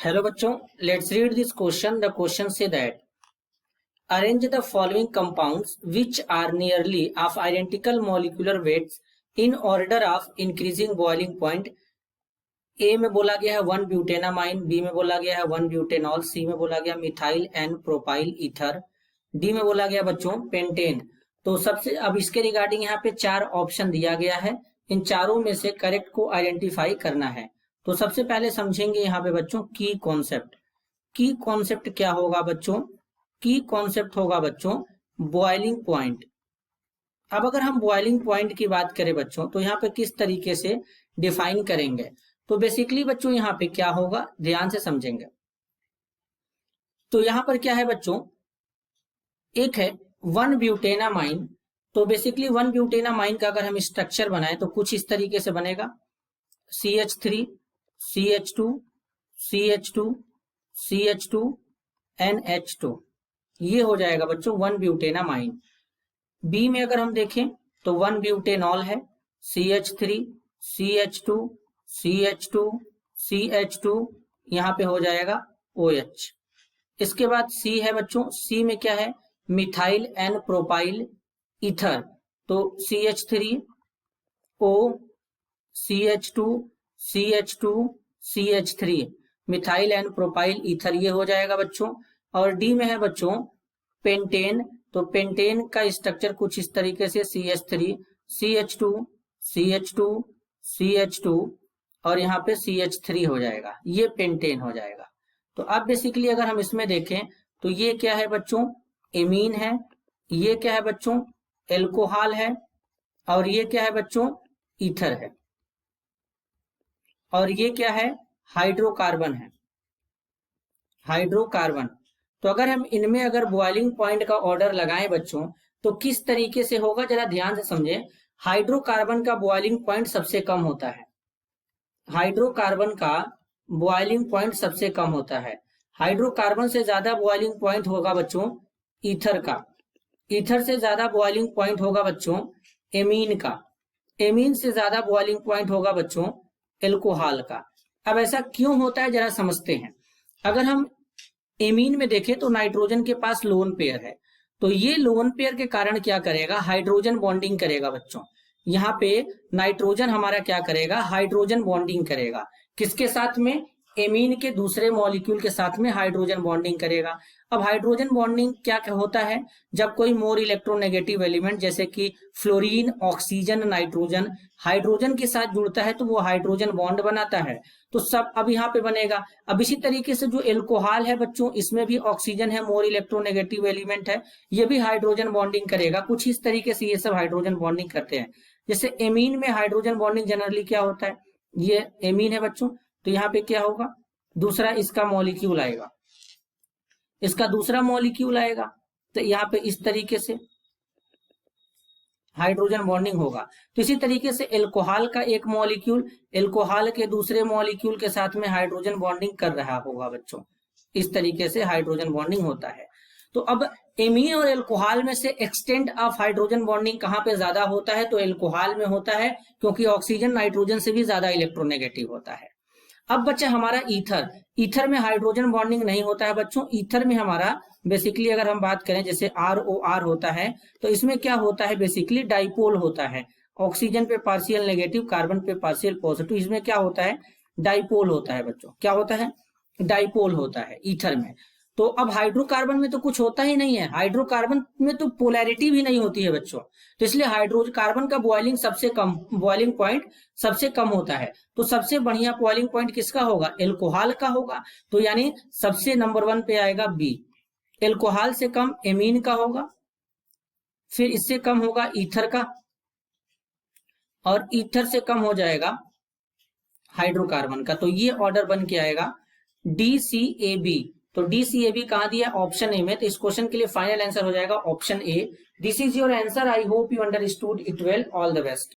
Hello बच्चों, let's read this question. The question says that arrange the following compounds which are nearly of identical molecular weights in order of increasing boiling point. A में बोला गया है 1 ब्यूटेनामाइन, B में बोला गया है 1 butanol, सी में बोला गया methyl and propyl ether, D में बोला गया बच्चों पेंटेन. तो सबसे अब इसके रिगार्डिंग यहाँ पे 4 ऑप्शन दिया गया है. इन चारों में से करेक्ट को आइडेंटिफाई करना है. तो सबसे पहले समझेंगे यहाँ पे बच्चों की कॉन्सेप्ट. की कॉन्सेप्ट क्या होगा बच्चों? की कॉन्सेप्ट होगा बच्चों बॉइलिंग पॉइंट. अब अगर हम बॉइलिंग पॉइंट की बात करें बच्चों, तो यहाँ पे किस तरीके से डिफाइन करेंगे? तो बेसिकली बच्चों यहाँ पे क्या होगा, ध्यान से समझेंगे. तो यहाँ पर क्या है बच्चों, एक है 1 ब्यूटेनामाइन. तो बेसिकली 1 ब्यूटेनामाइन का अगर हम स्ट्रक्चर बनाए तो कुछ इस तरीके से बनेगा. CH3 CH2 CH2 CH2 NH2, ये हो जाएगा बच्चों 1 ब्यूटेनामाइन. बी में अगर हम देखें तो 1 ब्यूटेनॉल है, CH3 CH2 CH2 CH2, यहाँ पे हो जाएगा OH. इसके बाद सी है बच्चों, सी में क्या है, मिथाइल एंड प्रोपाइल ईथर. तो CH3 O CH2 CH2 CH3, methyl and propyl ether, ये हो जाएगा बच्चों. और डी में है बच्चों पेंटेन. तो पेंटेन का स्ट्रक्चर कुछ इस तरीके से CH3 CH2 CH2 CH2 और यहाँ पे CH3 हो जाएगा, ये पेंटेन हो जाएगा. तो अब बेसिकली अगर हम इसमें देखें तो ये क्या है बच्चों, एमीन है, ये क्या है बच्चों, एल्कोहल है, और ये क्या है बच्चों, ईथर है, और ये क्या है, हाइड्रोकार्बन है, हाइड्रोकार्बन. तो अगर हम इनमें अगर बॉइलिंग पॉइंट का ऑर्डर लगाएं बच्चों, तो किस तरीके से होगा जरा ध्यान से समझें. हाइड्रोकार्बन का बॉइलिंग पॉइंट सबसे कम होता है, हाइड्रोकार्बन का बॉइलिंग पॉइंट सबसे कम होता है. हाइड्रोकार्बन से ज्यादा बॉइलिंग पॉइंट होगा बच्चों ईथर का, ईथर से ज्यादा बॉइलिंग पॉइंट होगा बच्चों एमीन का, एमीन से ज्यादा बॉइलिंग पॉइंट होगा बच्चों एल्कोहल का. अब ऐसा क्यों होता है जरा समझते हैं. अगर हम एमीन में देखें तो नाइट्रोजन के पास लोन पेयर है, तो ये लोन पेयर के कारण क्या करेगा, हाइड्रोजन बॉन्डिंग करेगा बच्चों. यहाँ पे नाइट्रोजन हमारा क्या करेगा, हाइड्रोजन बॉन्डिंग करेगा. किसके साथ में, एमीन के दूसरे मॉलिक्यूल के साथ में हाइड्रोजन बॉन्डिंग करेगा. अब हाइड्रोजन बॉन्डिंग क्या होता है, जब कोई मोर इलेक्ट्रोनेगेटिव एलिमेंट जैसे कि फ्लोरीन ऑक्सीजन नाइट्रोजन हाइड्रोजन के साथ जुड़ता है तो वो हाइड्रोजन बॉन्ड बनाता है. तो सब अब यहाँ पे बनेगा. अब इसी तरीके से जो एल्कोहल है बच्चों, इसमें भी ऑक्सीजन है, मोर इलेक्ट्रोनेगेटिव एलिमेंट है, ये भी हाइड्रोजन बॉन्डिंग करेगा. कुछ इस तरीके से ये सब हाइड्रोजन बॉन्डिंग करते हैं. जैसे एमीन में हाइड्रोजन बॉन्डिंग जनरली क्या होता है, ये एमीन है बच्चों, तो यहाँ पे क्या होगा, दूसरा इसका मॉलिक्यूल आएगा, इसका दूसरा मॉलिक्यूल आएगा, तो यहाँ पे इस तरीके से हाइड्रोजन बॉन्डिंग होगा. तो इसी तरीके से एल्कोहल का एक मॉलिक्यूल एल्कोहल के दूसरे मॉलिक्यूल के साथ में हाइड्रोजन बॉन्डिंग कर रहा होगा बच्चों. इस तरीके से हाइड्रोजन बॉन्डिंग होता है. तो अब एमीन और एल्कोहल में से एक्सटेंट ऑफ हाइड्रोजन बॉन्डिंग कहाँ पे ज्यादा होता है, तो एल्कोहल में होता है, क्योंकि ऑक्सीजन नाइट्रोजन से भी ज्यादा इलेक्ट्रोनेगेटिव होता है. अब बच्चा हमारा ईथर, ईथर में हाइड्रोजन बॉन्डिंग नहीं होता है बच्चों. ईथर में हमारा बेसिकली अगर हम बात करें जैसे ROR होता है, तो इसमें क्या होता है, बेसिकली डाइपोल होता है. ऑक्सीजन पे पार्शियल नेगेटिव, कार्बन पे पार्शियल पॉजिटिव, इसमें क्या होता है, डाइपोल होता है बच्चों. क्या होता है, डाइपोल होता है ईथर में. तो अब हाइड्रोकार्बन में तो कुछ होता ही नहीं है, हाइड्रोकार्बन में तो पोलैरिटी भी नहीं होती है बच्चों. तो इसलिए हाइड्रोकार्बन का बॉइलिंग सबसे कम, बॉइलिंग पॉइंट सबसे कम होता है. तो सबसे बढ़िया बॉइलिंग पॉइंट किसका होगा, एल्कोहल का होगा. तो यानी सबसे नंबर 1 पे आएगा बी. एल्कोहल से कम एमीन का होगा, फिर इससे कम होगा ईथर का, और ईथर से कम हो जाएगा हाइड्रोकार्बन का. तो ये ऑर्डर बन के आएगा DCAB. तो DCAB कहाँ दिया, ऑप्शन ए में. तो इस क्वेश्चन के लिए फाइनल आंसर हो जाएगा option A. This is your answer. I hope you understood it well. All the best.